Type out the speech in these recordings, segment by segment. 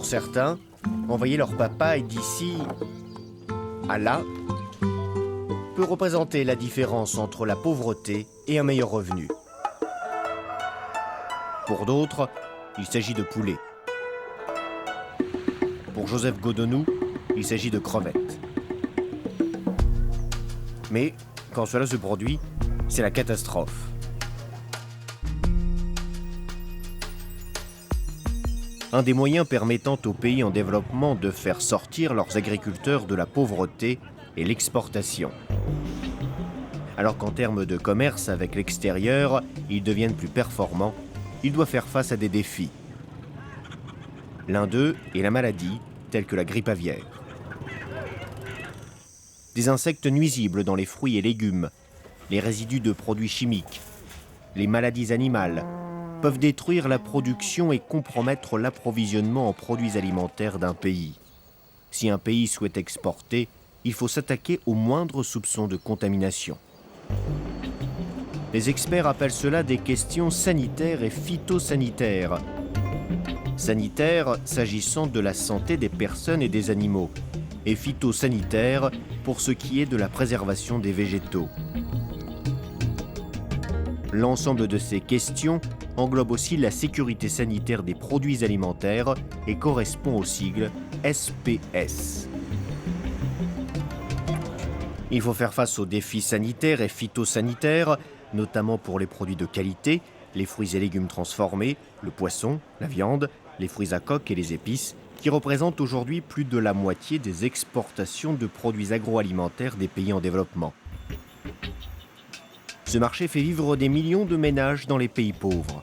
Pour certains, envoyer leur papaye d'ici à là peut représenter la différence entre la pauvreté et un meilleur revenu. Pour d'autres, il s'agit de poulet. Pour Joseph Godonou, il s'agit de crevettes. Mais quand cela se produit, c'est la catastrophe. Un des moyens permettant aux pays en développement de faire sortir leurs agriculteurs de la pauvreté est l'exportation. Alors qu'en termes de commerce avec l'extérieur, ils deviennent plus performants, ils doivent faire face à des défis. L'un d'eux est la maladie, telle que la grippe aviaire. Des insectes nuisibles dans les fruits et légumes, les résidus de produits chimiques, les maladies animales peuvent détruire la production et compromettre l'approvisionnement en produits alimentaires d'un pays. Si un pays souhaite exporter, il faut s'attaquer au moindre soupçon de contamination. Les experts appellent cela des questions sanitaires et phytosanitaires. Sanitaires s'agissant de la santé des personnes et des animaux, et phytosanitaires pour ce qui est de la préservation des végétaux. L'ensemble de ces questions englobe aussi la sécurité sanitaire des produits alimentaires et correspond au sigle SPS. Il faut faire face aux défis sanitaires et phytosanitaires, notamment pour les produits de qualité, les fruits et légumes transformés, le poisson, la viande, les fruits à coque et les épices, qui représentent aujourd'hui plus de la moitié des exportations de produits agroalimentaires des pays en développement. Ce marché fait vivre des millions de ménages dans les pays pauvres.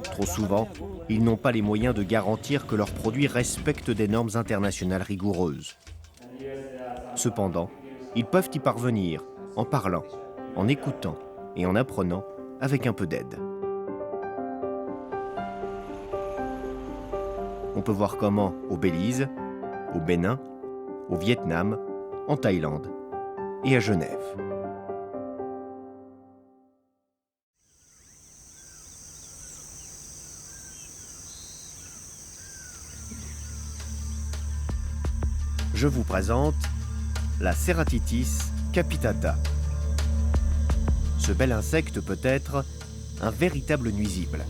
Trop souvent, ils n'ont pas les moyens de garantir que leurs produits respectent des normes internationales rigoureuses. Cependant, ils peuvent y parvenir en parlant, en écoutant et en apprenant avec un peu d'aide. On peut voir comment au Belize, au Bénin, au Vietnam, en Thaïlande et à Genève. Je vous présente la Ceratitis capitata. Ce bel insecte peut être un véritable nuisible.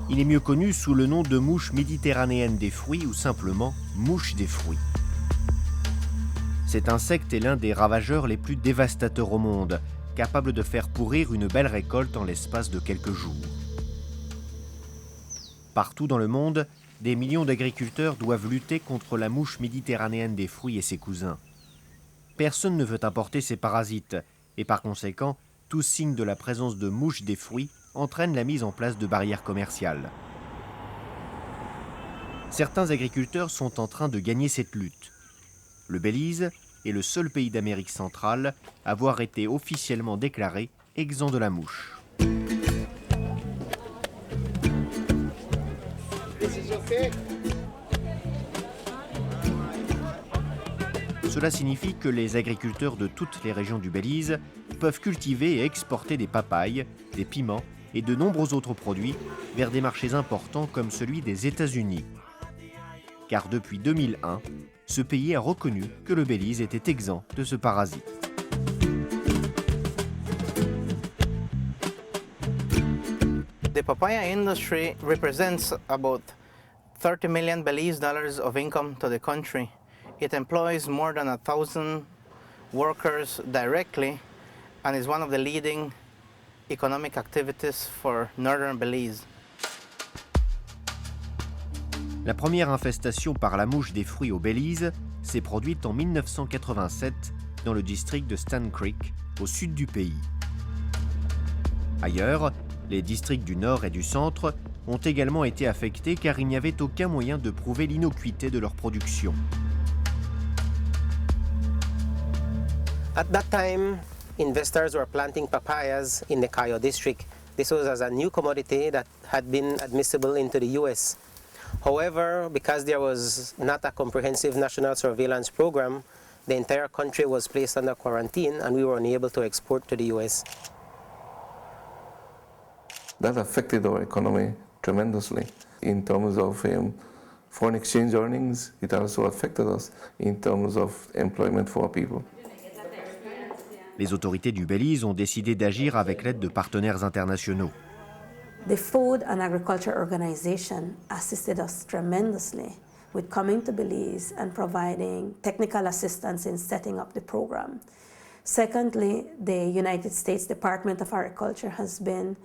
Il est mieux connu sous le nom de mouche méditerranéenne des fruits ou simplement mouche des fruits. Cet insecte est l'un des ravageurs les plus dévastateurs au monde, capable de faire pourrir une belle récolte en l'espace de quelques jours. Partout dans le monde, des millions d'agriculteurs doivent lutter contre la mouche méditerranéenne des fruits et ses cousins. Personne ne veut importer ces parasites et par conséquent, tout signe de la présence de mouches des fruits entraîne la mise en place de barrières commerciales. Certains agriculteurs sont en train de gagner cette lutte. Le Belize est le seul pays d'Amérique centrale à avoir été officiellement déclaré exempt de la mouche. Cela signifie que les agriculteurs de toutes les régions du Belize peuvent cultiver et exporter des papayes, des piments et de nombreux autres produits vers des marchés importants comme celui des États-Unis. Car depuis 2001, ce pays a reconnu que le Belize était exempt de ce parasite. The papaya industry represents about $30 million Belize of income to the country. It employs more than 1,000 workers directly and is one of the leading economic activities for northern Belize. La première infestation par la mouche des fruits au Belize s'est produite en 1987 dans le district de Stan Creek, au sud du pays. Ailleurs, les districts du nord et du centre ont également été affectés car il n'y avait aucun moyen de prouver l'innocuité de leur production. At that time, investors were planting papayas in the Cayo district. This was as a new commodity that had been admissible into the US. However, because there was not a comprehensive national surveillance program, the entire country was placed under quarantine and we were unable to export to the US. That affected our economy tremendously. In terms of foreign exchange earnings, it also affected us in terms of employment for our people. Les autorités du Belize ont décidé d'agir avec l'aide de partenaires internationaux. The Food and Agriculture Organization assisted us tremendously with coming to Belize and providing technical assistance in setting up the program. Secondly, the United States Department of Agriculture has been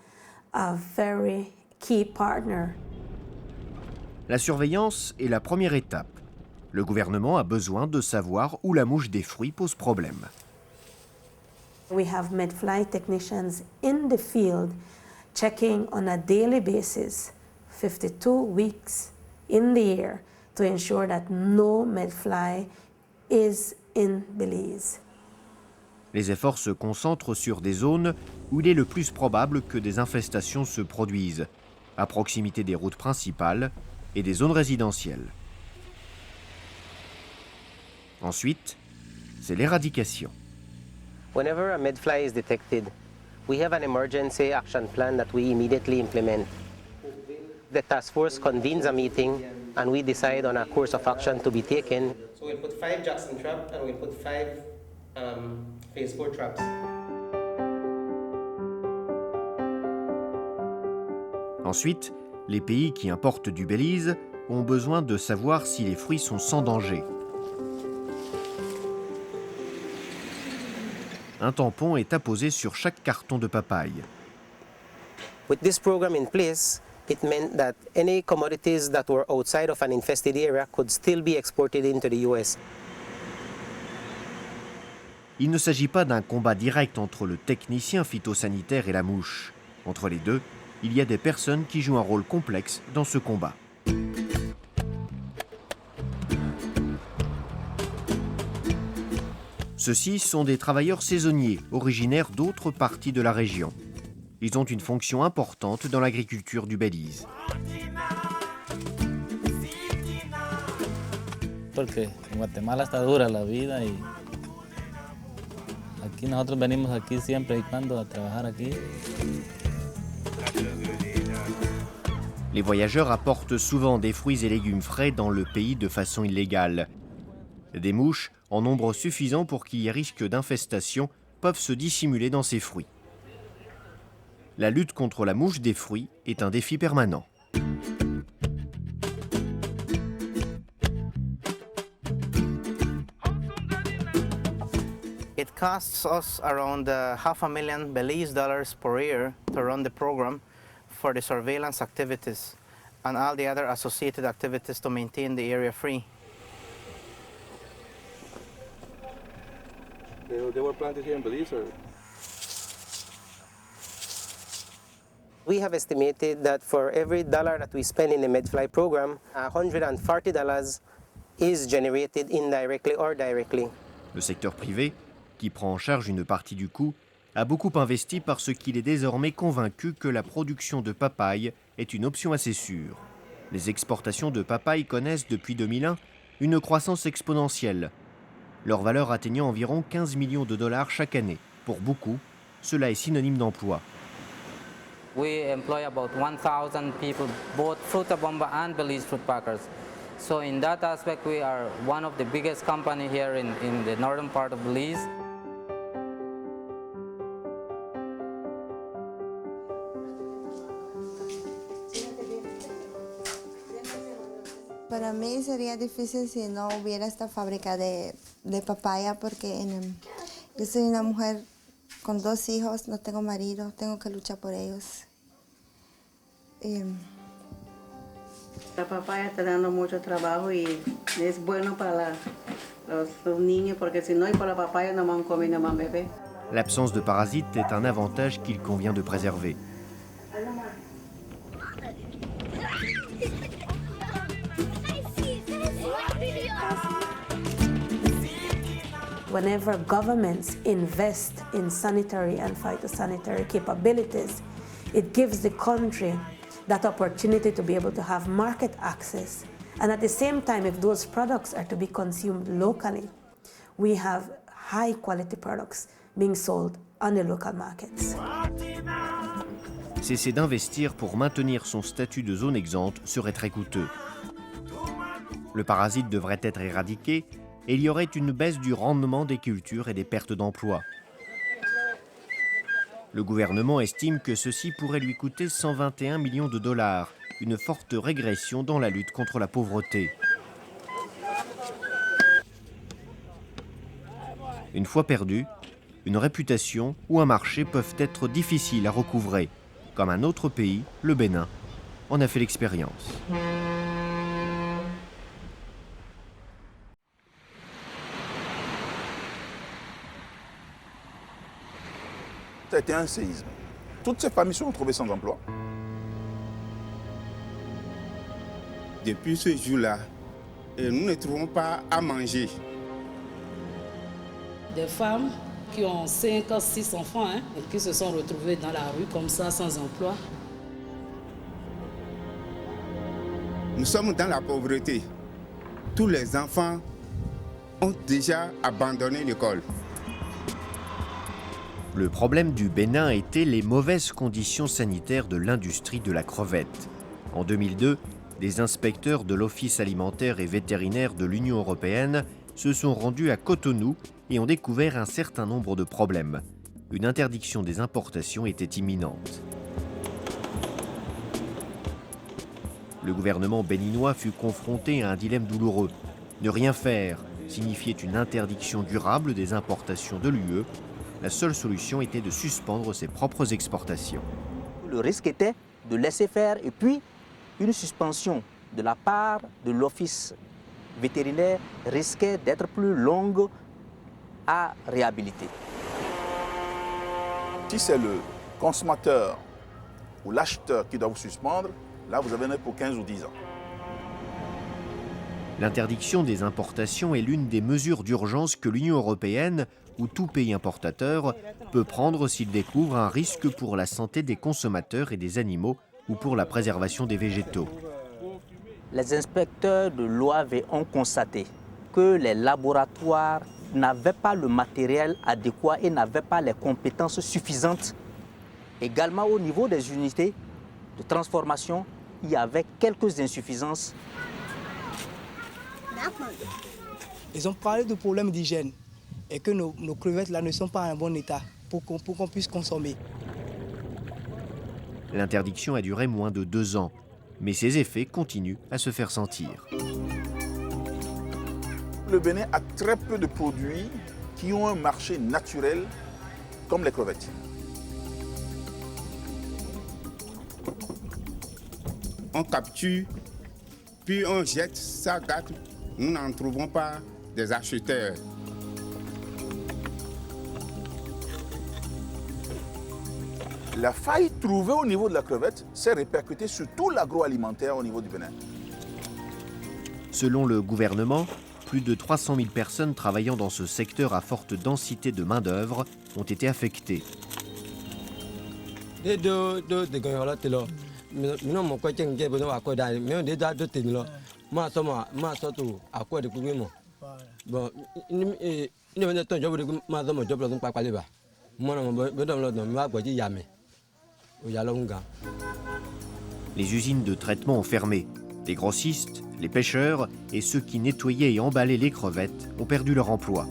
a very key partner. La surveillance est la première étape. Le gouvernement a besoin de savoir où la mouche des fruits pose problème. We have medfly technicians in the field checking on a daily basis, 52 weeks in the year, to ensure that no medfly is in Belize. Les efforts se concentrent sur des zones où il est le plus probable que des infestations se produisent, à proximité des routes principales et des zones résidentielles. Ensuite, c'est l'éradication. Whenever a medfly is detected, we have an emergency action plan that we immediately implement. The task force convenes a meeting and we decide on a course of action to be taken. So we'll put 5 Jackson traps and we'll put 5 phase 4 traps. Ensuite, les pays qui importent du Belize ont besoin de savoir si les fruits sont sans danger. Un tampon est apposé sur chaque carton de papaye. With this program in place, it meant that any commodities that were outside of an infested area could still be exported into the US. Il ne s'agit pas d'un combat direct entre le technicien phytosanitaire et la mouche. Entre les deux, il y a des personnes qui jouent un rôle complexe dans ce combat. Ceux-ci sont des travailleurs saisonniers, originaires d'autres parties de la région. Ils ont une fonction importante dans l'agriculture du Belize. Porque en Guatemala está dura la vida y aquí nosotros venimos aquí siempre y cuando a trabajar aquí. Les voyageurs apportent souvent des fruits et légumes frais dans le pays de façon illégale. Des mouches, en nombre suffisant pour qu'il y ait risque d'infestation, peuvent se dissimuler dans ces fruits. La lutte contre la mouche des fruits est un défi permanent. It costs us around $500,000 Belize per year to run the program for the surveillance activities and all the other associated activities to maintain the area free. They were planted here in Belize, or? We have estimated that for every dollar that we spend in the medfly program, $140 is generated indirectly or directly. Le secteur privé, qui prend en charge une partie du coût, a beaucoup investi parce qu'il est désormais convaincu que la production de papaye est une option assez sûre. Les exportations de papaye connaissent depuis 2001 une croissance exponentielle, leur valeur atteignant environ 15 millions de dollars chaque année. Pour beaucoup, cela est synonyme d'emploi. We employ about 1,000 people, both Frutabomba and Belize fruit packers. So in that aspect, we are one of the biggest company here in the northern part of Belize. Para mí sería difícil si no hubiera esta fábrica de papaya porque yo soy una mujer con 2 hijos, no tengo marido, tengo que luchar por ellos. La papaya está dando mucho trabajo y es bueno para los niños porque si no hay por la papaya no van a comer, no van a beber. L'absence de parasites est un avantage qu'il convient de préserver. Whenever governments invest in sanitary and phytosanitary capabilities, it gives the country that opportunity to be able to have market access. And at the same time, if those products are to be consumed locally, we have high quality products being sold on the local markets. cesser d'investir pour maintenir son statut de zone exempte serait très coûteux. Le parasite devrait être éradiqué et il y aurait une baisse du rendement des cultures et des pertes d'emplois. Le gouvernement estime que ceci pourrait lui coûter 121 millions de dollars, une forte régression dans la lutte contre la pauvreté. Une fois perdu, une réputation ou un marché peuvent être difficiles à recouvrer, comme un autre pays, le Bénin, en a fait l'expérience. Ça a été un séisme. Toutes ces familles se sont retrouvées sans emploi. Depuis ce jour-là, nous ne trouvons pas à manger. Des femmes qui ont 5 ou 6 enfants et qui se sont retrouvées dans la rue comme ça, sans emploi. Nous sommes dans la pauvreté. Tous les enfants ont déjà abandonné l'école. Le problème du Bénin était les mauvaises conditions sanitaires de l'industrie de la crevette. En 2002, des inspecteurs de l'Office alimentaire et vétérinaire de l'Union européenne se sont rendus à Cotonou et ont découvert un certain nombre de problèmes. Une interdiction des importations était imminente. Le gouvernement béninois fut confronté à un dilemme douloureux. Ne rien faire signifiait une interdiction durable des importations de l'UE. La seule solution était de suspendre ses propres exportations. Le risque était de laisser faire et puis une suspension de la part de l'office vétérinaire risquait d'être plus longue à réhabiliter. Si c'est le consommateur ou l'acheteur qui doit vous suspendre, là vous avez un pour 15 ou 10 ans. L'interdiction des importations est l'une des mesures d'urgence que l'Union européenne, ou tout pays importateur, peut prendre s'il découvre un risque pour la santé des consommateurs et des animaux ou pour la préservation des végétaux. Les inspecteurs de l'OAV ont constaté que les laboratoires n'avaient pas le matériel adéquat et n'avaient pas les compétences suffisantes. Également au niveau des unités de transformation, il y avait quelques insuffisances. Ils ont parlé de problèmes d'hygiène et que nos crevettes là ne sont pas en bon état pour qu'on puisse consommer. L'interdiction a duré moins de 2 ans, mais ses effets continuent à se faire sentir. Le Bénin a très peu de produits qui ont un marché naturel comme les crevettes. On capture, puis on jette, ça gâte. Nous n'en trouvons pas des acheteurs. La faille trouvée au niveau de la crevette s'est répercutée sur tout l'agroalimentaire au niveau du Bénin. Selon le gouvernement, plus de 300 000 personnes travaillant dans ce secteur à forte densité de main-d'œuvre ont été affectées. Les usines de traitement ont fermé. Les grossistes, les pêcheurs et ceux qui nettoyaient et emballaient les crevettes ont perdu leur emploi.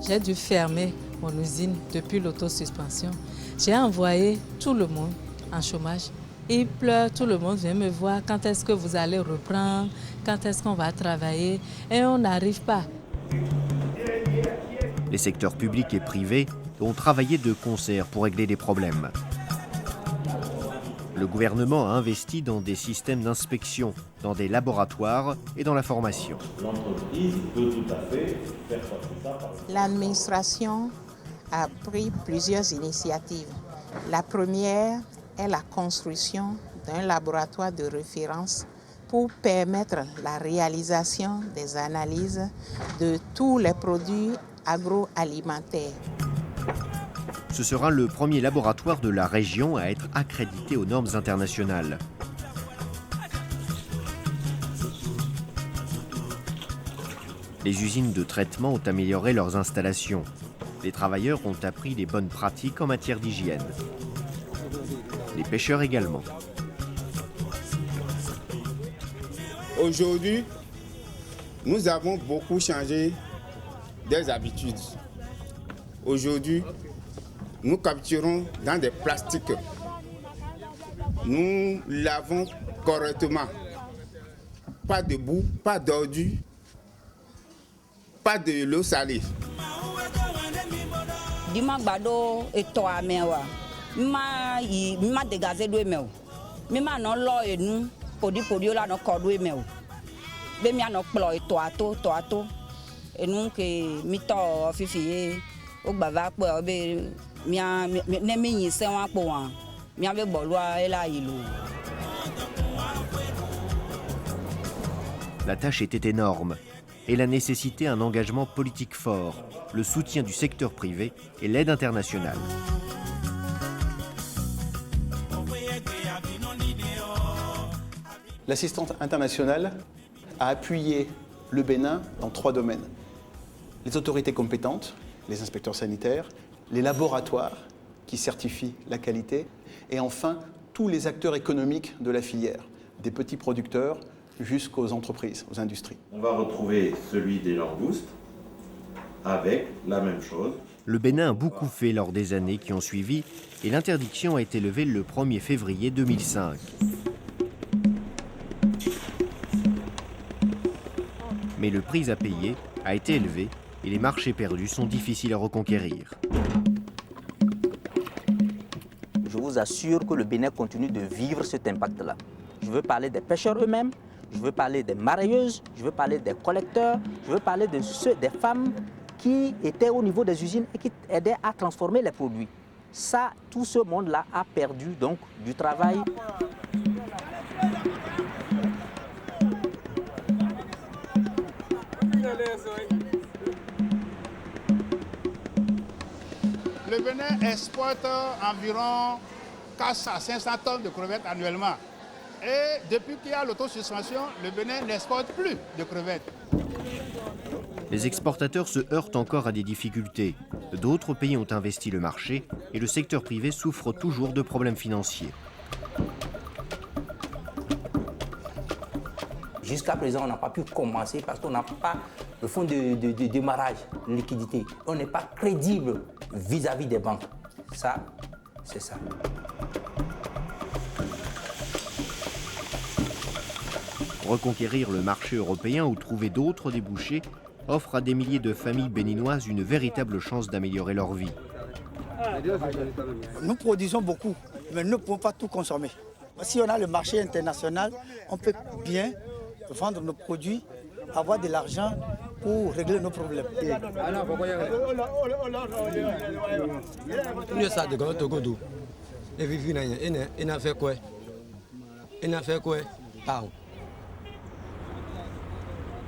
J'ai dû fermer mon usine depuis l'autosuspension. J'ai envoyé tout le monde en chômage. Ils pleurent, tout le monde vient me voir. Quand est-ce que vous allez reprendre? Quand est-ce qu'on va travailler? Et on n'arrive pas. Les secteurs publics et privés ont travaillé de concert pour régler les problèmes. Le gouvernement a investi dans des systèmes d'inspection, dans des laboratoires et dans la formation. L'entreprise peut tout à fait faire passer ça par le... L'administration a pris plusieurs initiatives. La première est la construction d'un laboratoire de référence pour permettre la réalisation des analyses de tous les produits agroalimentaires. Ce sera le premier laboratoire de la région à être accrédité aux normes internationales. Les usines de traitement ont amélioré leurs installations. Les travailleurs ont appris les bonnes pratiques en matière d'hygiène. Les pêcheurs également. Aujourd'hui, nous avons beaucoup changé des habitudes. Aujourd'hui, nous capturons dans des plastiques. Nous lavons correctement. Pas de boue, pas d'ordures, pas de l'eau salée. Dima gbado eto amewa. Ma dégager do emeo. Ma no lo enu podi la no kodo emeo. Be mi ano plo eto ato. Enu ke mi to fifiye o gbava pe obe mi ne mi yin se wan po wan. Mi ave bolwa ela ilu. La tâche était énorme et la nécessitait un engagement politique fort, le soutien du secteur privé et l'aide internationale. L'assistance internationale a appuyé le Bénin dans 3 domaines. Les autorités compétentes, les inspecteurs sanitaires, les laboratoires qui certifient la qualité et enfin tous les acteurs économiques de la filière, des petits producteurs jusqu'aux entreprises, aux industries. On va retrouver celui des langoustes avec la même chose. Le Bénin a beaucoup fait lors des années qui ont suivi et l'interdiction a été levée le 1er février 2005. Mais le prix à payer a été élevé et les marchés perdus sont difficiles à reconquérir. Je vous assure que le Bénin continue de vivre cet impact-là. Je veux parler des pêcheurs eux-mêmes, je veux parler des marailleuses, je veux parler des collecteurs, je veux parler de des femmes qui étaient au niveau des usines et qui aidaient à transformer les produits. Ça, tout ce monde-là a perdu donc du travail. Le Bénin exporte environ 400 à 500 tonnes de crevettes annuellement. Et depuis qu'il y a l'autosuspension, le Bénin n'exporte plus de crevettes. Les exportateurs se heurtent encore à des difficultés. D'autres pays ont investi le marché et le secteur privé souffre toujours de problèmes financiers. Jusqu'à présent, on n'a pas pu commencer parce qu'on n'a pas le fonds de démarrage, de liquidité. On n'est pas crédible vis-à-vis des banques. Ça, c'est ça. Reconquérir le marché européen ou trouver d'autres débouchés offre à des milliers de familles béninoises une véritable chance d'améliorer leur vie. Nous produisons beaucoup, mais nous ne pouvons pas tout consommer. Si on a le marché international, on peut bien vendre nos produits, avoir de l'argent pour régler nos problèmes.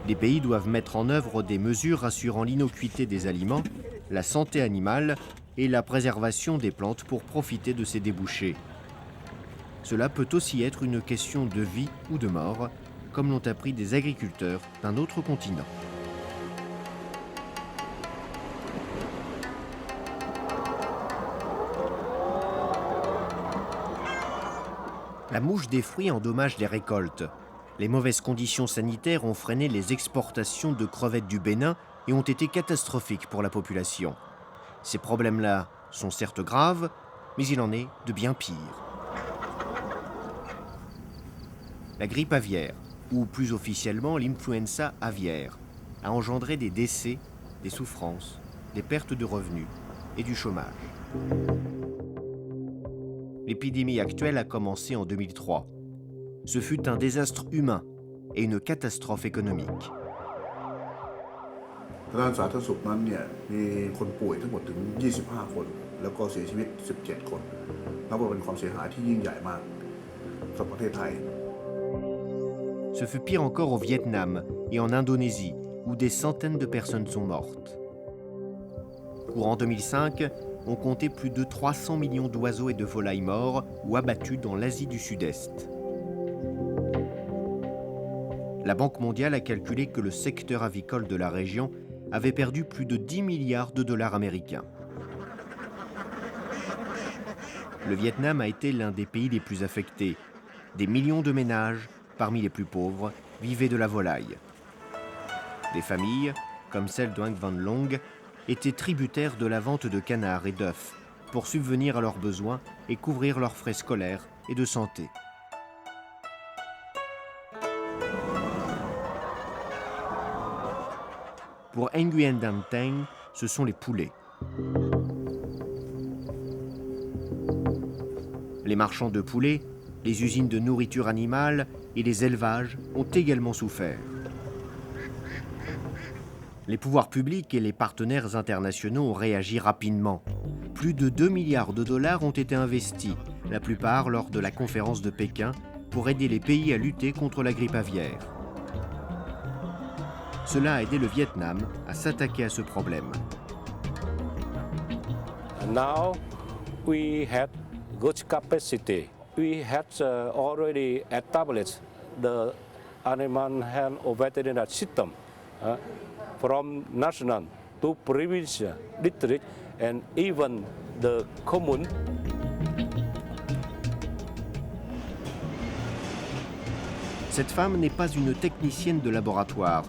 Les pays doivent mettre en œuvre des mesures assurant l'innocuité des aliments, la santé animale et la préservation des plantes pour profiter de ces débouchés. Cela peut aussi être une question de vie ou de mort, comme l'ont appris des agriculteurs d'un autre continent. La mouche des fruits endommage les récoltes. Les mauvaises conditions sanitaires ont freiné les exportations de crevettes du Bénin et ont été catastrophiques pour la population. Ces problèmes-là sont certes graves, mais il en est de bien pire. La grippe aviaire, ou plus officiellement l'influenza aviaire, a engendré des décès, des souffrances, des pertes de revenus et du chômage. L'épidémie actuelle a commencé en 2003. Ce fut un désastre humain et une catastrophe économique. Ce fut pire encore au Vietnam et en Indonésie, où des centaines de personnes sont mortes. Courant 2005, on comptait plus de 300 millions d'oiseaux et de volailles morts ou abattus dans l'Asie du Sud-Est. La Banque mondiale a calculé que le secteur avicole de la région avait perdu plus de 10 milliards de dollars américains. Le Vietnam a été l'un des pays les plus affectés. Des millions de ménages, parmi les plus pauvres, vivaient de la volaille. Des familles, comme celle de Hang Van Long, étaient tributaires de la vente de canards et d'œufs pour subvenir à leurs besoins et couvrir leurs frais scolaires et de santé. Pour Nguyen Van Thanh, ce sont les poulets. Les marchands de poulets, les usines de nourriture animale et les élevages ont également souffert. Les pouvoirs publics et les partenaires internationaux ont réagi rapidement. Plus de 2 milliards de dollars ont été investis, la plupart lors de la conférence de Pékin, pour aider les pays à lutter contre la grippe aviaire. Cela a aidé le Vietnam à s'attaquer à ce problème. Now we had good capacity. We had already established the animal health veterinary system from national to provincial, district, and even the commune. Cette femme n'est pas une technicienne de laboratoire.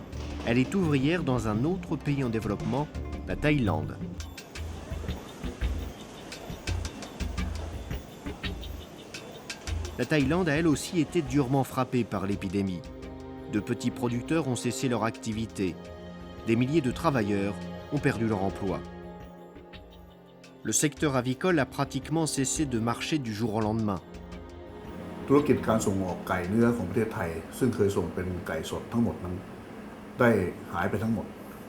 Elle est ouvrière dans un autre pays en développement, la Thaïlande. La Thaïlande a elle aussi été durement frappée par l'épidémie. De petits producteurs ont cessé leur activité. Des milliers de travailleurs ont perdu leur emploi. Le secteur avicole a pratiquement cessé de marcher du jour au lendemain. ธุรกิจการส่งออกไก่เนื้อของประเทศไทยซึ่งเคยส่งเป็นไก่สดทั้งหมดนั้นได้หายไปทั้งหมด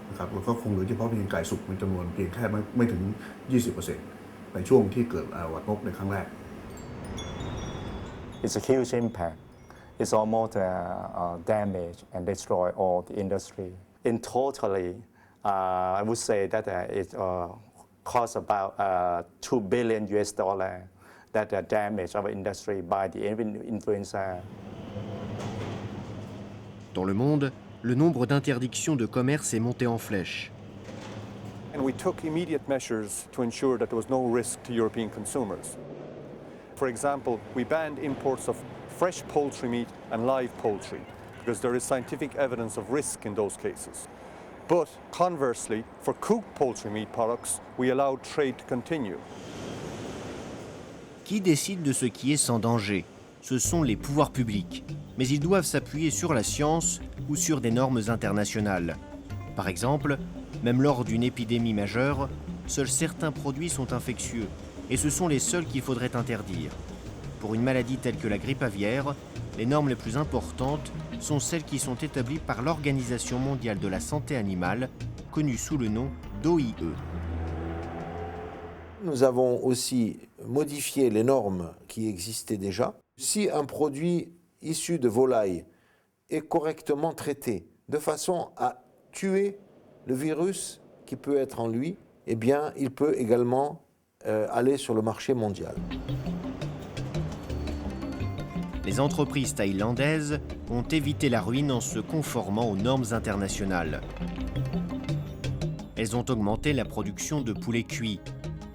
นะครับแล้วก็คงเหลือเฉพาะเพียงไก่สุกมีจำนวนเพียงแค่ไม่ถึง 20% ในช่วงที่เกิดหวัดนกในครั้งแรก It's a huge impact. It's almost damage and destroy all the industry. In totally, I would say that it costs about $2 billion that damage our industry by the influenza. Dans le monde, le nombre d'interdictions de commerce est monté en flèche. And we took immediate measures to ensure that there was no risk to European consumers. For example, we banned imports of fresh poultry meat and live poultry because there is scientific evidence of risk in those cases. But conversely, for cooked poultry meat products, we allowed trade to continue. Qui décide de ce qui est sans danger? Ce sont les pouvoirs publics. Mais ils doivent s'appuyer sur la science ou sur des normes internationales. Par exemple, même lors d'une épidémie majeure, seuls certains produits sont infectieux. Et ce sont les seuls qu'il faudrait interdire. Pour une maladie telle que la grippe aviaire, les normes les plus importantes sont celles qui sont établies par l'Organisation mondiale de la santé animale, connue sous le nom d'OIE. Nous avons aussi modifié les normes qui existaient déjà. Si un produit issu de volaille est correctement traité, de façon à tuer le virus qui peut être en lui, eh bien, il peut également aller sur le marché mondial. Les entreprises thaïlandaises ont évité la ruine en se conformant aux normes internationales. Elles ont augmenté la production de poulets cuits.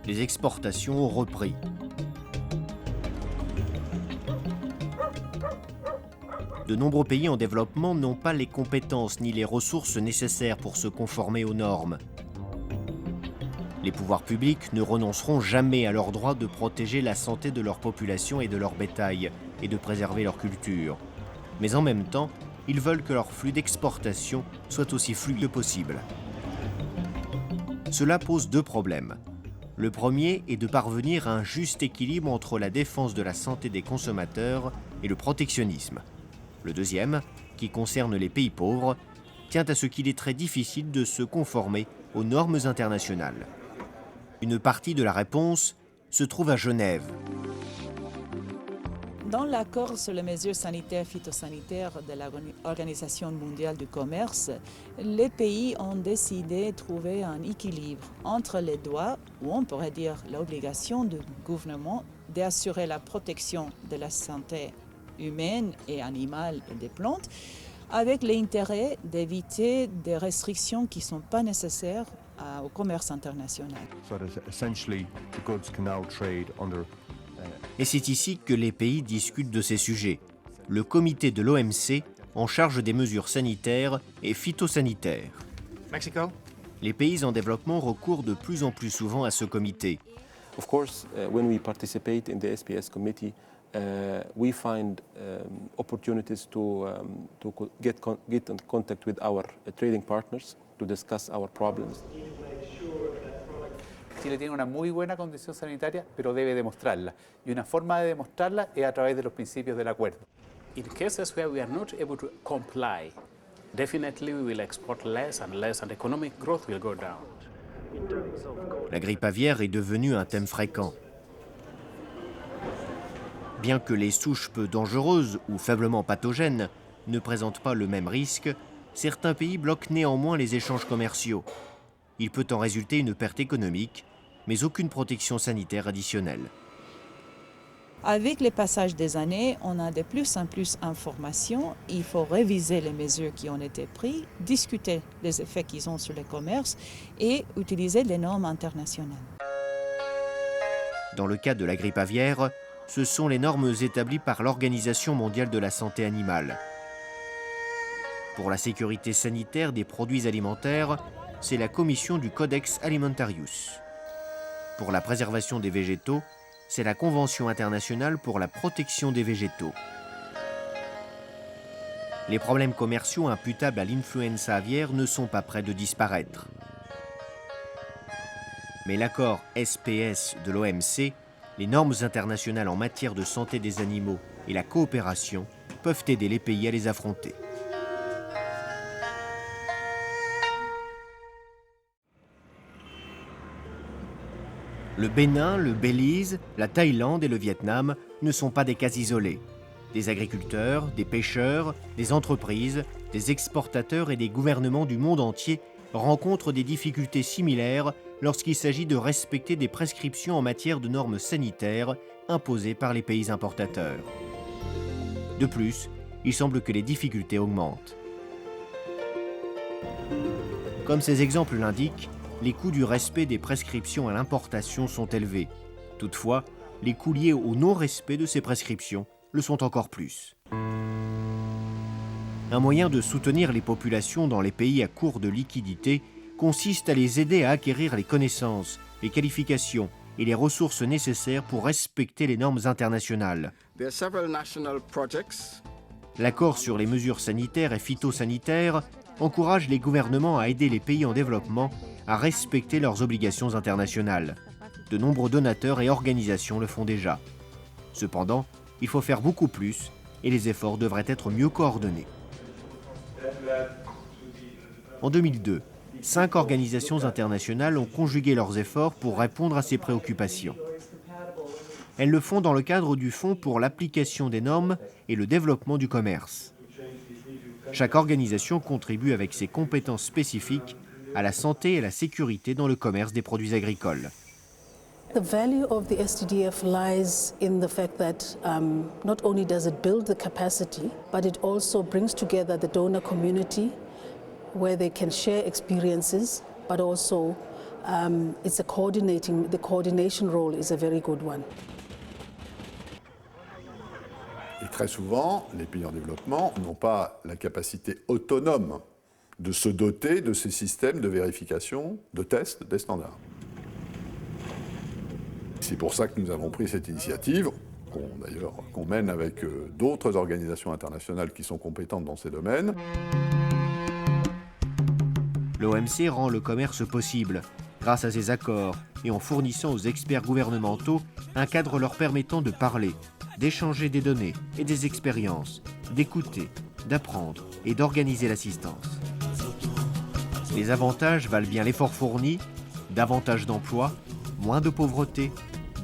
Les exportations ont repris. De nombreux pays en développement n'ont pas les compétences ni les ressources nécessaires pour se conformer aux normes. Les pouvoirs publics ne renonceront jamais à leur droit de protéger la santé de leur population et de leur bétail, et de préserver leur culture. Mais en même temps, ils veulent que leur flux d'exportation soit aussi fluide que possible. Cela pose deux problèmes. Le premier est de parvenir à un juste équilibre entre la défense de la santé des consommateurs et le protectionnisme. Le deuxième, qui concerne les pays pauvres, tient à ce qu'il est très difficile de se conformer aux normes internationales. Une partie de la réponse se trouve à Genève. Dans l'accord sur les mesures sanitaires phytosanitaires de l'Organisation mondiale du commerce, les pays ont décidé de trouver un équilibre entre les droits, ou on pourrait dire l'obligation du gouvernement d'assurer la protection de la santé humaine et animale et des plantes, avec l'intérêt d'éviter des restrictions qui ne sont pas nécessaires au commerce international. Et c'est ici que les pays discutent de ces sujets. Le comité de l'OMC en charge des mesures sanitaires et phytosanitaires. Mexico. Les pays en développement recourent de plus en plus souvent à ce comité. Of course, when we participate in the SPS committee, we find opportunities to get in contact with our trading partners to discuss our problems. Chile tiene una muy buena condición sanitaria, pero debe demostrarla. Y una forma de demostrarla es a través de los principios del acuerdo. In cases where we are not able to comply, definitely we will export less and economic growth will go down. La grippe aviaire est devenue un thème fréquent. Bien que les souches peu dangereuses ou faiblement pathogènes ne présentent pas le même risque, certains pays bloquent néanmoins les échanges commerciaux. Il peut en résulter une perte économique, mais aucune protection sanitaire additionnelle. Avec le passage des années, on a de plus en plus d'informations. Il faut réviser les mesures qui ont été prises, discuter les effets qu'ils ont sur le commerce et utiliser les normes internationales. Dans le cas de la grippe aviaire, ce sont les normes établies par l'Organisation mondiale de la santé animale. Pour la sécurité sanitaire des produits alimentaires, c'est la commission du Codex Alimentarius. Pour la préservation des végétaux, c'est la Convention internationale pour la protection des végétaux. Les problèmes commerciaux imputables à l'influenza aviaire ne sont pas près de disparaître. Mais l'accord SPS de l'OMC, les normes internationales en matière de santé des animaux et la coopération peuvent aider les pays à les affronter. Le Bénin, le Belize, la Thaïlande et le Vietnam ne sont pas des cas isolés. Des agriculteurs, des pêcheurs, des entreprises, des exportateurs et des gouvernements du monde entier rencontrent des difficultés similaires lorsqu'il s'agit de respecter des prescriptions en matière de normes sanitaires imposées par les pays importateurs. De plus, il semble que les difficultés augmentent. Comme ces exemples l'indiquent, les coûts du respect des prescriptions à l'importation sont élevés. Toutefois, les coûts liés au non-respect de ces prescriptions le sont encore plus. Un moyen de soutenir les populations dans les pays à court de liquidités consiste à les aider à acquérir les connaissances, les qualifications et les ressources nécessaires pour respecter les normes internationales. L'accord sur les mesures sanitaires et phytosanitaires encourage les gouvernements à aider les pays en développement à respecter leurs obligations internationales. De nombreux donateurs et organisations le font déjà. Cependant, il faut faire beaucoup plus et les efforts devraient être mieux coordonnés. En 2002, 5 organisations internationales ont conjugué leurs efforts pour répondre à ces préoccupations. Elles le font dans le cadre du Fonds pour l'application des normes et le développement du commerce. Chaque organisation contribue avec ses compétences spécifiques à la santé et la sécurité dans le commerce des produits agricoles. The value of the STDF lies in the fact that not only does it build the capacity, but it also brings together the donor community where they can share experiences, but also the coordination role is a very good one. Et très souvent, les pays en développement n'ont pas la capacité autonome de se doter de ces systèmes de vérification, de tests, des standards. C'est pour ça que nous avons pris cette initiative, qu'on mène avec d'autres organisations internationales qui sont compétentes dans ces domaines. L'OMC rend le commerce possible grâce à ces accords et en fournissant aux experts gouvernementaux un cadre leur permettant de parler, d'échanger des données et des expériences, d'écouter, d'apprendre et d'organiser l'assistance. Les avantages valent bien l'effort fourni, davantage d'emplois, moins de pauvreté,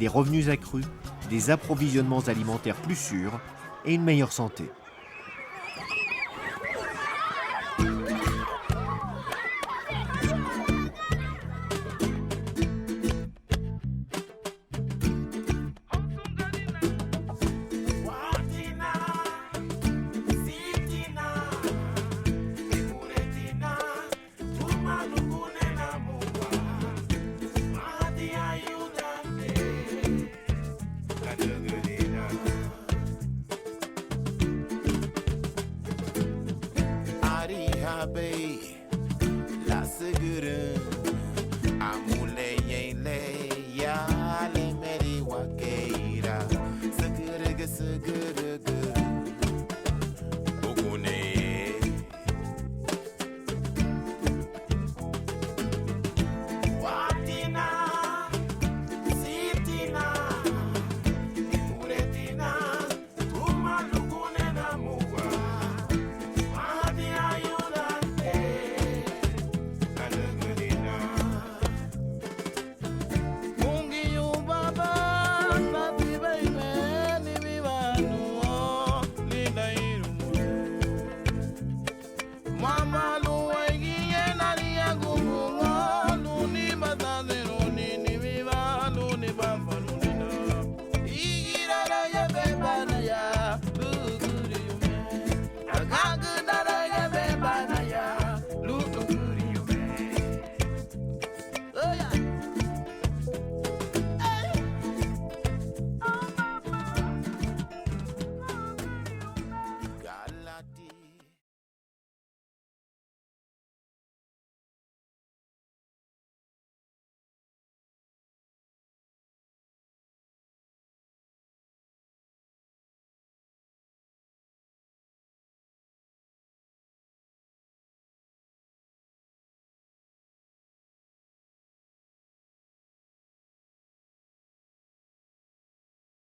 des revenus accrus, des approvisionnements alimentaires plus sûrs et une meilleure santé.